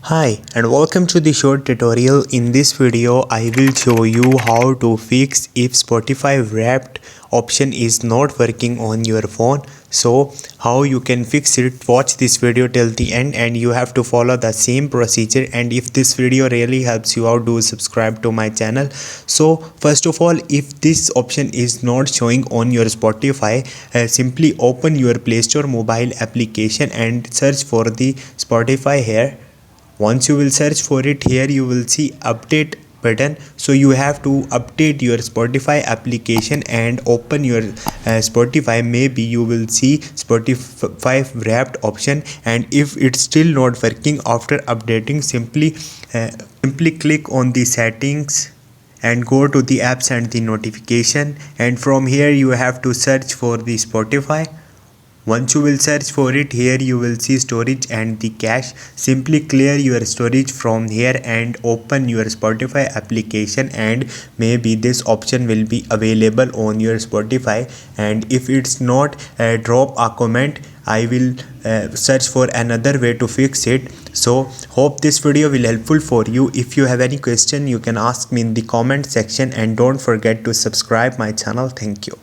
Hi and welcome to the short tutorial. In this video I will show you how to fix if Spotify Wrapped option is not working on your phone. So how you can fix it, watch this video till the end and you have to follow the same procedure. And if this video really helps you out, do subscribe to my channel. So first of all, if this option is not showing on your Spotify, simply open your Play Store mobile application and search for the Spotify here. Once you will search for it, here you will see update button. So you have to update your Spotify application and open your Spotify. Maybe you will see Spotify Wrapped option, and if it's still not working after updating, simply click on the settings and go to the apps and the notification, and from here you have to search for the Spotify. Once you will search for it, here you will see storage and the cache. Simply clear your storage from here and open your Spotify application, and maybe this option will be available on your Spotify. And if it's not, drop a comment. I will search for another way to fix it. So hope this video will helpful for you. If you have any question, you can ask me in the comment section, and don't forget to subscribe my channel. Thank you.